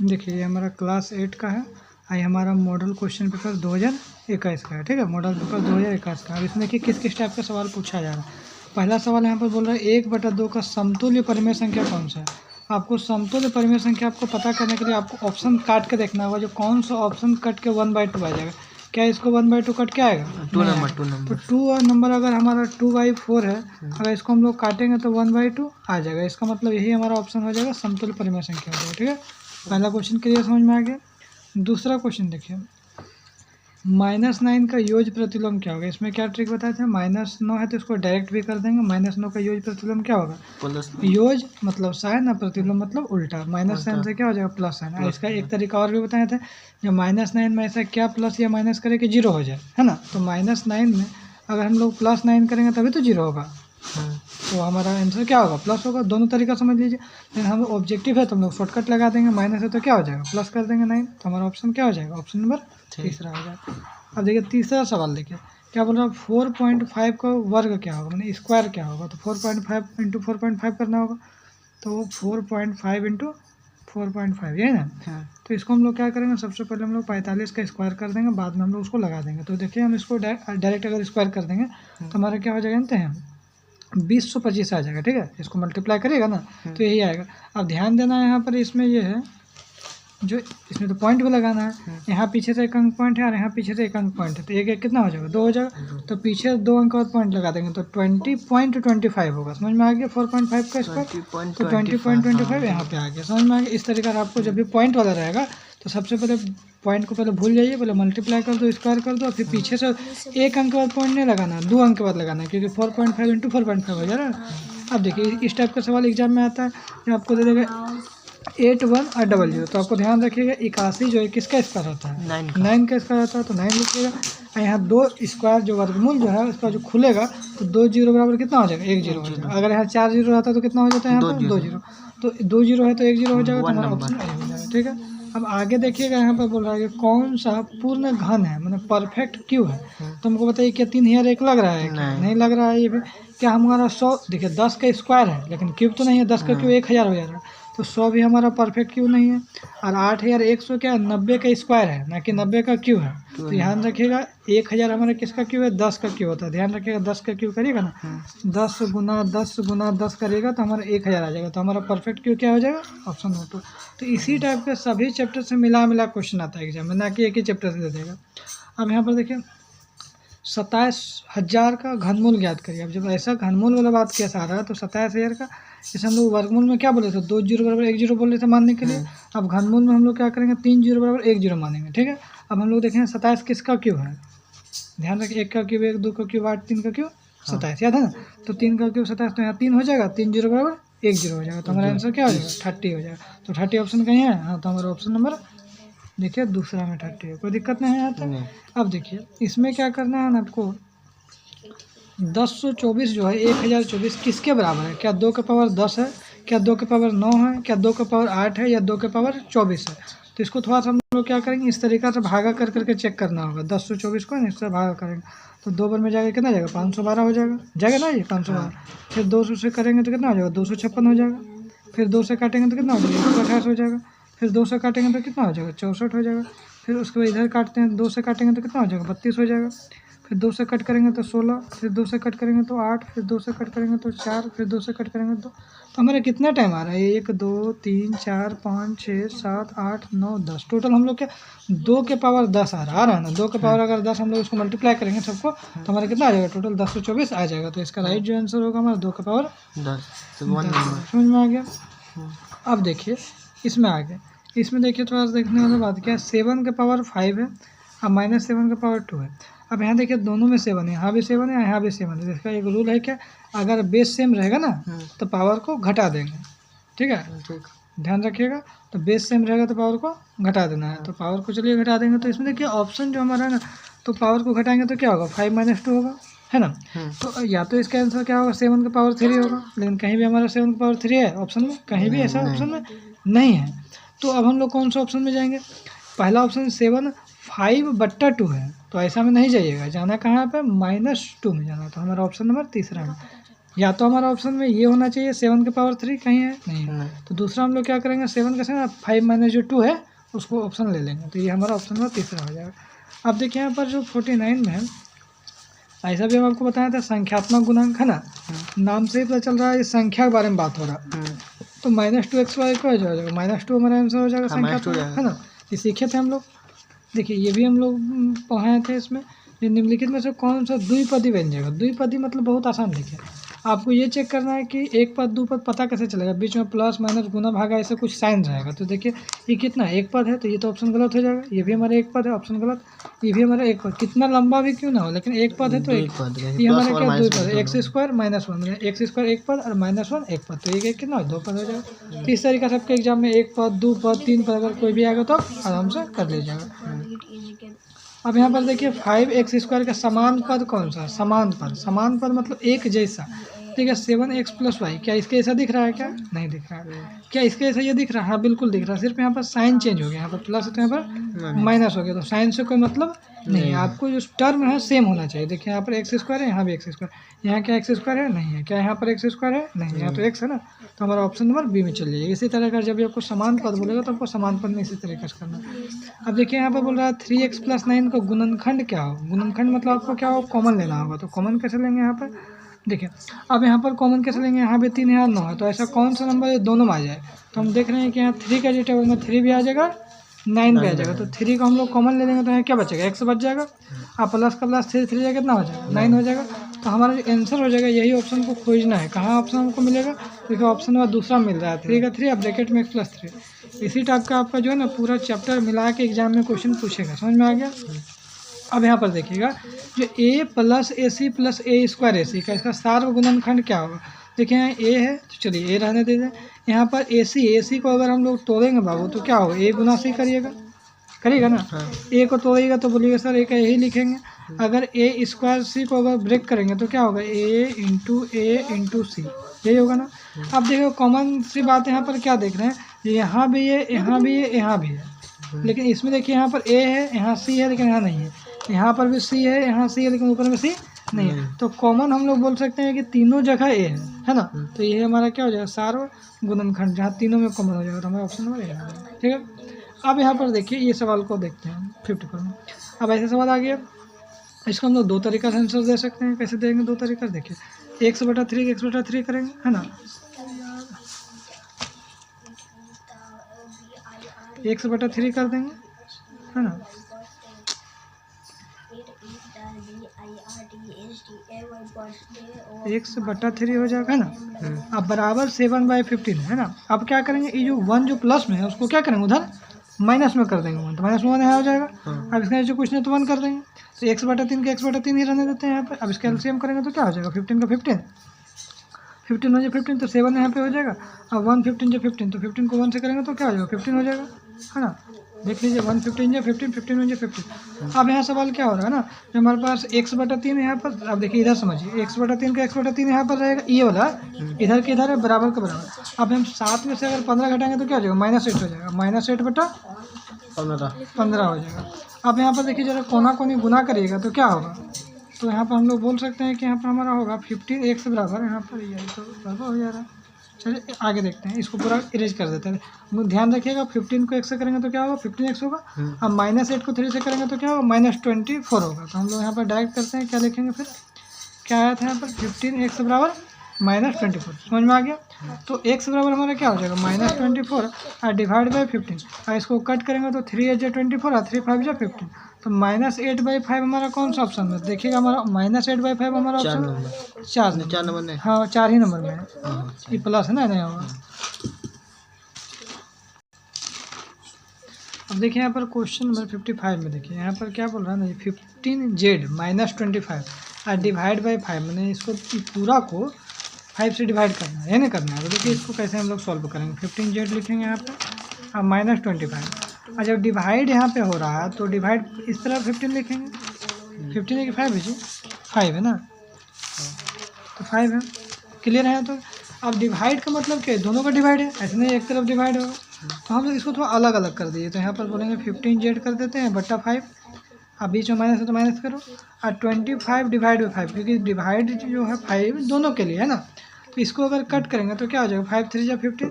देखिए ये हमारा क्लास 8 का है। ये हमारा मॉडल क्वेश्चन पेपर 2021 का है। ठीक है, मॉडल पेपर 2021 का। अब इसमें देखिए किस किस टाइप का सवाल पूछा जा रहा है। पहला सवाल यहाँ पर बोल रहा है 1/2 का समतुल्य परिमेय संख्या कौन सा है। आपको समतुल्य परिमेय संख्या आपको पता करने के लिए आपको ऑप्शन काट के देखना होगा, जो कौन सा ऑप्शन कट के 1/2 आ जाएगा। क्या इसको 1/2 कट के आएगा? 2 नंबर। तो 2 नंबर अगर हमारा 2/4 है, अगर इसको हम लोग काटेंगे तो 1/2 आ जाएगा। इसका मतलब यही हमारा ऑप्शन हो जाएगा, समतुल्य परिमेय संख्या हो जाएगा। ठीक है, पहला क्वेश्चन क्लियर समझ में आ गया। दूसरा क्वेश्चन देखिए, -9 का योग प्रतिलोम क्या होगा। इसमें क्या ट्रिक बताया था, -9 है तो इसको डायरेक्ट भी कर देंगे। -9 का योग प्रतिलोम क्या होगा? योग मतलब साइन और प्रतिलोम मतलब उल्टा। माइनस साइन से क्या हो जाएगा? Plus sign. इसका एक तरीका और भी बताया था, जो -9 में ऐसा क्या प्लस या माइनस करे कि 0 हो जाए, है ना। तो -9 में अगर हम लोग +9 करेंगे तभी तो 0 होगा। तो हमारा आंसर क्या होगा? प्लस होगा। दोनों तरीका समझ लीजिए। लेकिन हम ऑब्जेक्टिव है तो हम लोग शॉर्टकट लगा देंगे। माइनस है तो क्या हो जाएगा? प्लस कर देंगे 9। तो हमारा ऑप्शन क्या हो जाएगा? ऑप्शन नंबर तीसरा हो जाएगा। अब देखिए तीसरा सवाल देखिए, क्या बोल रहा है? 4.5 का वर्ग क्या होगा, मैंने स्क्वायर क्या होगा। तो 4.5 × 4.5 करना होगा। तो 4.5 × 4.5 ये है ना। तो इसको हम लोग क्या करेंगे, सबसे पहले हम लोग 45 का स्क्वायर कर देंगे, बाद में हम लोग उसको लगा देंगे। तो देखिए हम इसको डायरेक्ट अगर स्क्वायर कर देंगे तो हमारा क्या हो जाएगा जानते हैं? 2025 आ जाएगा। ठीक है, इसको मल्टीप्लाई करेगा ना तो यही आएगा। अब ध्यान देना है यहाँ पर, इसमें ये है जो इसमें तो पॉइंट भी लगाना है। यहाँ पीछे से 1 अंक पॉइंट है और यहाँ पीछे से 1 अंक पॉइंट है, तो एक एक कितना हो जाएगा? 2 हो जाएगा। तो पीछे 2 अंक और पॉइंट लगा देंगे तो 20.25 होगा। समझ में आ गया? 4.5 का स्क्वायर तो 20.25 यहाँ पे आ गया। समझ में आ गया? इस तरीके का आपको जब भी पॉइंट वाला रहेगा तो सबसे पहले पॉइंट को पहले भूल जाइए, पहले मल्टीप्लाई कर दो, स्क्वायर कर दो, फिर पीछे से 1 अंक के बाद पॉइंट नहीं लगाना, 2 अंक के बाद लगाना है, क्योंकि 4.5 × 4.5 हो जा रहा है। अब देखिए इस टाइप का सवाल एग्जाम में आता है, जो आपको दे देगा 8 1 और 00। तो आपको ध्यान रखिएगा 81 जो है किसका स्क्वायर होता है? 9 का स्क्वायर होता है। तो 9 लिखिएगा। और यहाँ 2 स्क्वायर जो वर्गमूल जो है उसका जो खुलेगा तो 2 0 बराबर कितना हो जाएगा? 1 0 हो जाएगा। अगर यहाँ 4 0 रहता तो कितना हो जाता है? यहाँ पर 2 0। तो 2 0 है तो 1 0 हो जाएगा। तो हमारा ऑप्शन ए हो जाएगा। ठीक है, अब आगे देखिएगा, यहाँ पर बोल रहा है कि कौन सा पूर्ण घन है, मतलब परफेक्ट क्यों है। तो हमको बताइए क्या 3 हेयर 1 लग रहा है? नहीं लग रहा है। ये भी क्या हमारा 100 देखिए 10 का स्क्वायर है लेकिन क्यूब तो नहीं है। 10 का क्यूब 1000 हो जा रहा है, तो 100 भी हमारा परफेक्ट क्यों नहीं है। और 8100 क्या है? 90 का स्क्वायर है, ना कि 90 का क्यों है। तो ध्यान रखिएगा 1000 हमारा किसका क्यों है? 10 का क्यों होता है। ध्यान रखिएगा 10 का क्यों करिएगा ना, 10 गुना 10 गुना 10 करिएगा तो हमारा 1000 आ जाएगा। तो हमारा परफेक्ट क्यों क्या हो जाएगा? Option number 2। तो इसी टाइप के सभी चैप्टर से मिला क्वेश्चन आता है एग्जाम में, ना कि एक ही चैप्टर से दे देगा। अब यहाँ पर देखिए 27,000 का घनमूल ज्ञात करिए। अब जब ऐसा घनमूल वाला बात कैसा आ रहा है तो 27,000 का, जैसे हम लोग वर्गमूल में क्या बोले थे? 2 0 बराबर 1 0 बोल रहे थे मानने के लिए। अब घनमूल में हम लोग क्या करेंगे? 3 0 बराबर 1 0 मानेंगे। ठीक है, अब हम लोग देखेंगे 27 किसका क्यों है। ध्यान रखिए 1 का क्यूब 1, 2 का क्यूब 8, 3 का क्यूब 27, याद है ना। तो 3 का क्यूब 27, तो यहाँ 3 हो जाएगा, 3 0 बराबर 1 0 हो जाएगा। तो हमारा आंसर क्या हो जाएगा? 30 हो जाएगा। तो 30 ऑप्शन कहीं है? हाँ, तो हमारा ऑप्शन नंबर देखिए दूसरा में 30 है। कोई दिक्कत नहीं है यहाँ तक। अब देखिए इसमें क्या करना है ना आपको, 1024 जो है 1024 किसके बराबर है? क्या 2 के पावर 10 है, क्या 2 के पावर 9 है, क्या 2 के पावर 8 है, या 2 के पावर 24 है। तो इसको थोड़ा सा हम लोग क्या करेंगे, इस तरीका से भागा कर करके चेक करना होगा। 1024 को इससे भागा करेंगे तो 2 बार में जाएगा कितना जाएगा? 512 हो जाएगा ना ये 512। फिर 200 से करेंगे तो कितना हो जाएगा? 256 हो जाएगा। फिर 2 से काटेंगे तो कितना हो जाएगा? 128 हो जाएगा। फिर 2 से काटेंगे तो कितना हो जाएगा? 64 हो जाएगा। फिर उसके बाद इधर काटते हैं, 2 से काटेंगे तो कितना हो जाएगा? 32 हो जाएगा। फिर 2 से कट करेंगे तो 16, फिर 2 से कट करेंगे तो 8, फिर 2 से कट करेंगे तो 4, फिर 2 से कट करेंगे तो हमारा कितना टाइम आ रहा है? 1 2 3 4 5 6 7 8 9 10। टोटल हम लोग क्या 2 के पावर 10 आ रहा है ना। 2 के पावर अगर 10 हम लोग इसको मल्टीप्लाई करेंगे सबको तो हमारा कितना आ जाएगा? टोटल 1024 आ जाएगा। तो इसका राइट जो आंसर होगा हमारा 2 के पावर 10। समझ में आ गया। अब देखिए इसमें आ गया, इसमें देखिए थोड़ा सा देखने वाला बात क्या है, 7 के पावर 5 है और -7 के पावर 2 है। अब यहाँ देखिए दोनों में 7 है, यहाँ भी 7 है, यहाँ भी 7 है। इसका एक रूल है क्या, अगर बेस सेम रहेगा ना तो पावर को घटा देंगे। ठीक है, ध्यान रखिएगा। तो बेस सेम रहेगा तो पावर को घटा देना है। तो पावर को चलिए घटा देंगे। तो इसमें देखिए ऑप्शन जो हमारा है ना, तो पावर को घटाएंगे तो क्या होगा? 5 - 2 होगा, है ना। तो या तो इसका आंसर क्या होगा? 7 के पावर 3 होगा, लेकिन कहीं भी हमारा 7 के पावर 3 है ऑप्शन में? कहीं भी ऐसा ऑप्शन में नहीं है। तो अब हम लोग कौन सा ऑप्शन में जाएंगे? पहला ऑप्शन 7 5/2 है, तो ऐसा में नहीं जाइएगा, जाना कहाँ पे? -2 में जाना। तो हमारा ऑप्शन नंबर तीसरा है। या तो हमारा ऑप्शन में ये होना चाहिए 7 के पावर 3, कहीं है नहीं है। तो दूसरा हम लोग क्या करेंगे, 7 का 7 5 माइनस जो 2 है उसको ऑप्शन ले लेंगे, तो ये हमारा ऑप्शन नंबर तीसरा हो जाएगा। अब देखिए यहाँ पर जो 49 में है, ऐसा भी हम आपको बताया था संख्यात्मक गुणांक है ना, नाम से ही पता चल रहा है इस संख्या के बारे में बात हो रहा है। तो -2xy क्या हो जाएगा, -2 हमारा आंसर हो जाएगा संख्यात्मक, है ना। ये सीखे थे हम लोग, देखिए ये भी हम लोग पढ़ाए थे। इसमें ये निम्नलिखित में से कौन सा द्विपदी व्यंजक, द्विपदी मतलब बहुत आसान। देखिए आपको ये चेक करना है कि एक पद दो पद पता कैसे चलेगा, बीच में प्लस माइनस गुना भागा ऐसे कुछ साइन रहेगा। तो देखिए ये कितना एक पद है, तो ये तो ऑप्शन गलत हो जाएगा। ये भी हमारा एक पद है, ऑप्शन गलत। ये भी हमारा एक पद, कितना लंबा भी क्यों ना हो, लेकिन एक पद है तो एक पद। ये हमारा क्या दो पद है, x² -1, x² एक पद और -1 एक पद, तो ये कितना दो पद हो जाएगा। तो इस तरीके से आपके एग्जाम में एक पद, दो पद, तीन पद अगर कोई भी आएगा तो आप आराम से कर लीजिएगा। अब यहाँ पर देखिए 5x² का समान पद कौन सा, समान पद, समान पद मतलब एक जैसा। ठीक है, 7x + y, क्या इसके ऐसा दिख रहा है, क्या नहीं दिख रहा है। क्या इसके ऐसा ये दिख रहा है, हाँ बिल्कुल दिख रहा है, सिर्फ यहाँ पर साइन चेंज हो गया, यहाँ पर प्लस है तो यहाँ पर माइनस हो गया। तो साइन से कोई मतलब नहीं, आपको जो टर्म है सेम होना चाहिए। देखिए यहाँ पर x² है, यहाँ भी x², यहाँ क्या x² है, नहीं है, क्या यहाँ पर x² है, नहीं, यहाँ तो x है ना, तो हमारा ऑप्शन नंबर बी में चल जाएगा। इसी तरह का जब भी आपको समान पद बोलेगा तो आपको समान पद में इसी तरीके से करना। अब देखिए यहाँ पर बोल रहा है 3x + 9 का गुणनखंड क्या हो, गुणनखंड मतलब आपको क्या हो, कॉमन लेना होगा। तो कॉमन कैसे लेंगे यहाँ पर, देखिए अब यहाँ पर कॉमन कैसे लेंगे, यहाँ भी 3 यहाँ 9 है, तो ऐसा कौन सा नंबर दोनों में आ जाए। तो हम देख रहे हैं कि यहाँ 3 का जो टेबल में 3 भी आ जाएगा, 9 भी आ जाएगा। तो 3 को हम लोग कॉमन ले लेंगे तो यहाँ क्या बचेगा, x बच जाएगा, और प्लस का प्लस 3 जाएगा, कितना हो जाएगा 9 हो जाएगा। तो हमारा जो आंसर हो जाएगा, यही ऑप्शन को खोजना है, कहाँ ऑप्शन हमको मिलेगा। देखिए ऑप्शन नंबर दूसरा मिल रहा है, 3 का 3 अब ब्रैकेट में x + 3। इसी टाइप का आपका जो है ना पूरा चैप्टर मिला के एग्जाम में क्वेश्चन पूछेगा, समझ में आ गया। अब यहाँ पर देखिएगा जो a + AC + a² AC का इसका सार्व गुणनखंड क्या होगा। देखिए यहाँ a है, तो चलिए a रहने दीजिए। यहाँ पर AC को अगर हम लोग तोड़ेंगे बाबू तो क्या होगा, a गुना c करिएगा ना। a को तोड़िएगा तो बोलिएगा सर a का यही लिखेंगे। अगर a² c को अगर ब्रेक करेंगे तो क्या होगा, a × c, यही होगा ना। अब देखो कॉमन सी बात यहाँ पर क्या देख रहे हैं, यहाँ भी है, यहाँ भी है, यहाँ भी है, लेकिन इसमें देखिए यहाँ पर a है, यहाँ c है, लेकिन यहाँ नहीं है। यहाँ पर भी c है, यहाँ c है, लेकिन ऊपर में c नहीं है। तो कॉमन हम लोग बोल सकते हैं कि तीनों जगह a है ना। तो ये हमारा क्या हो जाएगा, सार्व गुणनखंड, जहाँ तीनों में कॉमन हो जाएगा, तो हमारा ऑप्शन नंबर a। ठीक है, अब यहाँ पर देखिए ये सवाल को देखते हैं 54 में। अब ऐसे सवाल आ गया, इसको हम लोग दो तरीका से आंसर दे सकते हैं। कैसे देंगे, दो तरीका से देखिए, x/3 करेंगे, है ना, x/3 कर देंगे, है ना, x/3 हो जाएगा, है ना। अब बराबर 7/15 है ना। अब क्या करेंगे, ये जो 1 जो प्लस में है उसको क्या करेंगे, उधर माइनस में कर देंगे, 1 तो -1 यहाँ हो जाएगा। अब इसका जो कुछ नहीं तो 1 कर देंगे, तो x/3 का x/3 ही रहने देते हैं यहाँ पर। अब इसका एलसीएम करेंगे तो क्या हो जाएगा, 15 का 15, 15 हो जाए 15, तो 7 यहाँ पे हो जाएगा। अब 1 15 जो 15, तो 15 को 1 से करेंगे तो क्या हो जाएगा, 15 हो जाएगा, है ना। देख लीजिए 1 15 जो 15, 15 जो 15। अब यहाँ सवाल क्या हो रहा है ना, जो हमारे पास x/3 यहाँ पर, अब देखिए इधर समझिए, x/3 का x/3 यहाँ पर रहेगा, ये वाला इधर के इधर है, बराबर का बराबर। अब हम 7 में से अगर 15 घटाएंगे तो क्या हो जाएगा, -8 हो जाएगा, -8/15 हो जाएगा। अब यहाँ पर देखिए जरा कोना कोनी गुना करिएगा तो क्या होगा, तो यहाँ पर हम लोग बोल सकते हैं कि यहाँ पर हमारा होगा 15 x बराबर, यहाँ पर ये तो बराबर हो जा रहा है। चलिए आगे देखते हैं, इसको पूरा इरेज कर देते हैं। ध्यान रखिएगा 15 को x से करेंगे तो क्या होगा, 15x होगा। अब -8 को 3 से करेंगे तो क्या होगा, -24 होगा। तो हम लोग यहाँ पर डायरेक्ट करते हैं, क्या लिखेंगे फिर, क्या आया था यहाँ पर, 15x बराबर -24, समझ में आ गया। तो x बराबर हमारा क्या हो जाएगा, -24 और डिवाइड बाई 15, और इसको कट करेंगे तो 3 × 24 और 3 × 5 = 15। तो -8/5 हमारा कौन सा ऑप्शन है, देखिएगा हमारा -8/5 हमारा ऑप्शन 4 नंबर में, हाँ 4 ही नंबर में है, ये प्लस है ना, नहीं होगा। अब देखिए यहाँ पर क्वेश्चन नंबर 55 में देखिए यहाँ पर क्या बोल रहा है ना, 15z -25 और डिवाइड बाई 5, मैंने इसको पूरा को 5 से डिवाइड करना है, नहीं करना है। तो देखिए इसको कैसे हम लोग सॉल्व करेंगे, 15z लिखेंगे यहाँ पर और -25, और जब डिवाइड यहाँ पे हो रहा है तो डिवाइड इस तरह 15 लिखेंगे, 15 है कि 5 है जी, 5 है ना, तो 5 है, क्लियर है। तो अब डिवाइड का मतलब क्या है, दोनों का डिवाइड है, ऐसे नहीं एक तरफ डिवाइड होगा। तो हम लोग इसको थोड़ा अलग अलग कर दिए, तो यहाँ पर बोलेंगे 15z कर देते हैं /5, अब बीच में माइनस है तो माइनस करो, और 25 डिवाइड बाई 5, क्योंकि डिवाइड जो है 5 दोनों के लिए है ना, तो इसको अगर कट करेंगे तो क्या हो जाएगा, 5 3 जा 15,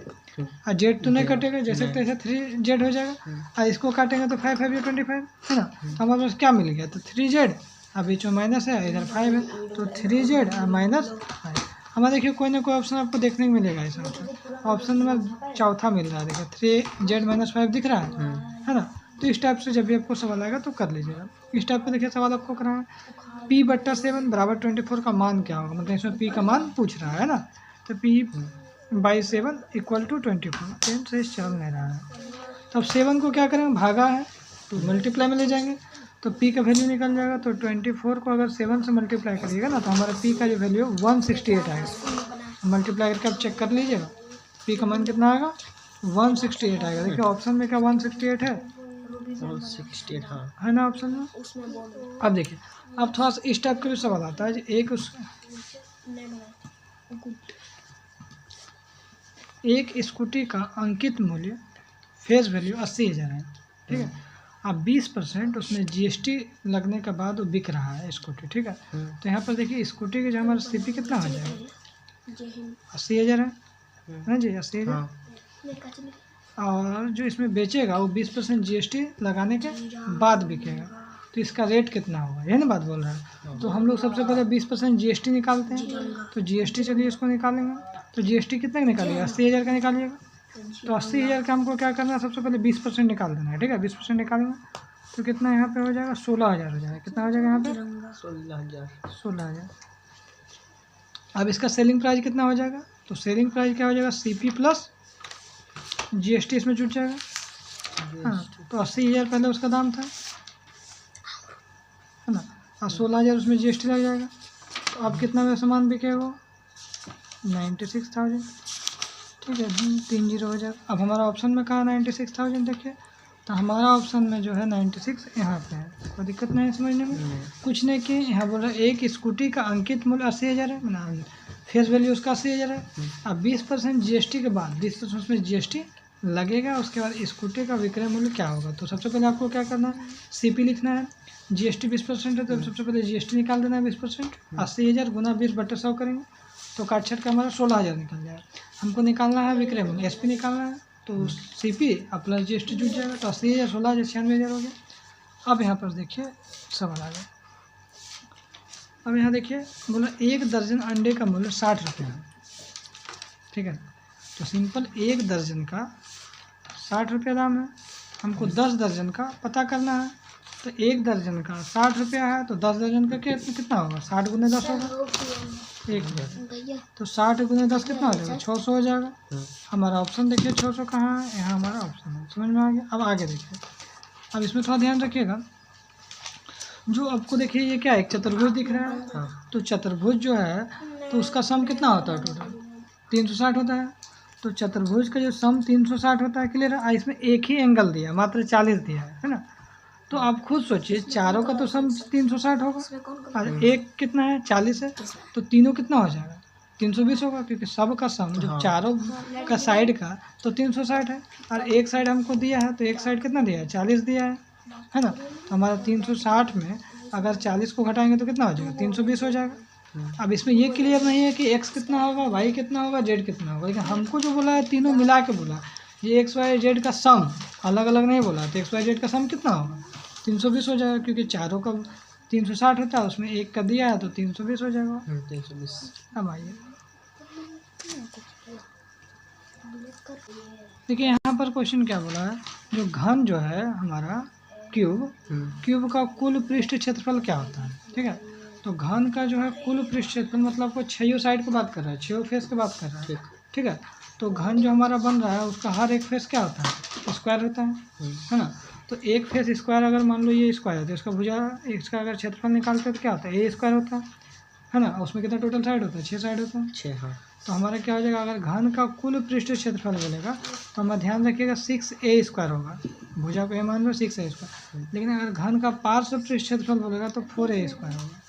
और जेड तो नहीं कटेगा, जैसे तैसे 3 जेड हो जाएगा, और इसको काटेंगे तो 5 5 या 25 है ना, तो हमारे पास क्या मिल गया, तो 3 जेड, अब बीच में माइनस है, इधर 5 है, तो 3 जेड और माइनस 5। हमारा देखिए कोई ना कोई ऑप्शन आपको देखने को मिलेगा इस ऑप्शन नंबर चौथा मिल रहा है, देखिए 3 जेड माइनस 5 दिख रहा है ना। तो इस टाइप से जब भी आपको सवाल आएगा तो कर लीजिएगा। इस टाइप पे देखिए सवाल आपको करा है, P/7 बराबर 24 का मान क्या होगा, मतलब इसमें P का मान पूछ रहा है ना, तो P/7 इक्वल टू 24, पेन से चल नहीं रहा है, तो अब 7 को क्या करेंगे, भागा है तो मल्टीप्लाई में ले जाएंगे, तो P का वैल्यू निकल जाएगा, तो 24 को अगर 7 से मल्टीप्लाई करिएगा ना, तो हमारा P का जो वैल्यू 168 आएगा, मल्टीप्लाई करके आप चेक कर लीजिएगा, P का मान कितना आएगा, 168 आएगा। देखिए ऑप्शन में क्या 168 है, 168 हाँ है ना ऑप्शन में। अब देखिए अब थोड़ा सा इस टाइप का भी सवाल आता है, एक स्कूटी का अंकित मूल्य फेस वैल्यू 80,000 है, ठीक है, अब 20% उसमें GST लगने के बाद वो बिक रहा है स्कूटी, ठीक है, तो यहाँ पर देखिए स्कूटी के जो हमारा CP कितना हो जाएगा, 80,000 है ना जी, 80,000, और जो इसमें बेचेगा वो 20% GST लगाने के बाद बिकेगा, तो इसका रेट कितना होगा, यही ना बात बोल रहा है। तो हम लोग सबसे पहले 20% GST निकालते हैं, तो GST चलिए इसको निकालेंगे, तो GST कितना निकालिएगा, 80,000 का निकालिएगा, तो 80,000 का हमको क्या करना है, सबसे पहले 20% निकाल देना है, ठीक है, 20% निकालेंगे तो कितना यहाँ पे हो जाएगा, 16,000 हो जाएगा, कितना हो जाएगा यहाँ पे 16,000। अब इसका सेलिंग प्राइस कितना हो जाएगा, तो सेलिंग प्राइस क्या हो जाएगा, CP प्लस GST इसमें जुट जाएगा, हाँ, तो 80,000 पहले उसका दाम था, है ना, और 16,000 उसमें GST लग जाएगा, तो अब कितना में सामान बिकेगा, 96,000, ठीक है, 30 हो जाएगा। अब हमारा ऑप्शन में कहा 96,000, देखिए तो हमारा ऑप्शन में जो है 96 यहाँ पे है, कोई दिक्कत नहीं है समझने में, कुछ नहीं कि यहाँ बोल रहा है एक स्कूटी का अंकित मूल्य 80,000 है, ना फेस वैल्यू उसका 80,000 है, अब 20% GST के बाद 20% उसमें GST लगेगा, उसके बाद स्कूटी का विक्रय मूल्य क्या होगा, तो सबसे पहले आपको क्या करना है, CP लिखना है, GST 20% है, तो सबसे पहले GST निकाल देना है 20%, 80,000 गुना 20/100 करेंगे तो काट छट का हमारा 16,000 निकल जाएगा। हमको निकालना है विक्रय मूल्य, SP निकालना है, तो CP और प्लस GST जुट जाएगा, तो 80,000 16,000 96,000 हो गया। अब यहाँ पर देखिए सवाल आ गया, अब यहाँ देखिए बोला 1 दर्जन अंडे का मूल्य 60 रुपये है, ठीक है, तो सिंपल 1 दर्जन का 60 रुपये दाम है, हमको 10 दर्जन का पता करना है, तो 1 दर्जन का 60 रुपया है, तो 10 दर्जन का कितना होगा, 60 गुने 10 होगा, 1 तो 60 गुने 10 कितना हो जाएगा, 600 हो जाएगा। हमारा ऑप्शन देखिए 600 कहाँ है, यहाँ हमारा ऑप्शन है, समझ में आ गया। अब आगे देखिए, अब इसमें थोड़ा ध्यान रखिएगा, जो आपको देखिए ये क्या है, एक चतुर्भुज दिख रहा है, तो चतुर्भुज जो है तो उसका सम कितना होता है, टोटल 360 होता है, तो चतुर्भुज का जो सम 360 होता है, क्लियर है, इसमें एक ही एंगल दिया, मात्र 40 दिया है ना, तो आप खुद सोचिए चारों का तो सम 360 होगा, और एक कितना है 40 है, तो तीनों कितना हो जाएगा 320 होगा, क्योंकि सब का सम जो चारों का साइड का तो 360 है, और एक साइड हमको दिया है, तो एक साइड कितना दिया है 40 दिया है ना, तो हमारा 360 में अगर 40 को घटाएंगे तो कितना हो जाएगा 320 हो जाएगा। अब इसमें ये क्लियर नहीं है कि x कितना होगा, y कितना होगा, z कितना होगा, लेकिन हमको जो बोला है तीनों मिला के बोला, ये x y z का सम अलग अलग नहीं बोला, तो x y z का सम कितना होगा 320 हो जाएगा, क्योंकि चारों का 360 होता है, उसमें एक का दिया है तो 320 हो जाएगा 320। अब आइए देखिए यहाँ पर क्वेश्चन क्या बोला है, जो घन जो है हमारा क्यूब का कुल पृष्ठ क्षेत्रफल क्या होता है, ठीक है, तो घन का जो है कुल पृष्ठ क्षेत्रफल मतलब आपको 6 साइड की बात कर रहा है, 6 फेस की बात कर रहा है, ठीक है, तो घन जो हमारा बन रहा है उसका हर एक फेस क्या होता है, स्क्वायर होता है ना, तो एक फेस स्क्वायर अगर मान लो ये स्क्वायर है, तो इसका भुजा इसका अगर क्षेत्रफल निकालते हैं तो क्या होता है, A स्क्वायर होता है ना, उसमें कितना टोटल साइड होता है 6 साइड होता है 6, हाँ, तो हमारा क्या हो जाएगा, अगर घन का कुल पृष्ठ क्षेत्रफल बोलेगा तो हमें ध्यान रखिएगा 6A स्क्वायर होगा, भुजा को A मान लो 6A स्क्वायर, लेकिन अगर घन का पार्श्व पृष्ठ क्षेत्रफल बोलेगा तो 4A स्क्वायर होगा,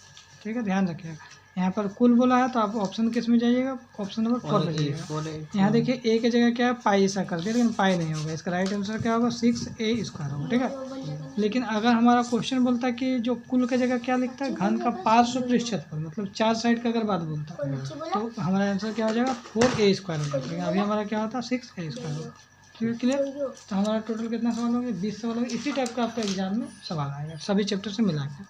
ठीक है, ध्यान रखिएगा यहाँ पर कुल बोला है तो आप ऑप्शन किस में जाइएगा, ऑप्शन नंबर 4 पे जाइएगा। यहाँ देखिए ए की जगह क्या है पाई ऐसा कर दिया, लेकिन पाई नहीं होगा, इसका राइट आंसर क्या होगा 6a² होगा, ठीक है। लेकिन अगर हमारा क्वेश्चन बोलता है कि जो कुल की जगह क्या लिखता है, घन का पार्श्व पृष्ठफल मतलब 4 साइड का अगर बात बोलता है तो हमारा आंसर क्या हो जाएगा 4a² होगा, लेकिन अभी हमारा क्या होता है 6a² होगा, ठीक है क्लियर। तो हमारा टोटल कितना सवाल हो गया 20 सवाल हो गया। इसी टाइप का आपका एग्जाम में सवाल आएगा सभी चैप्टर से मिला के।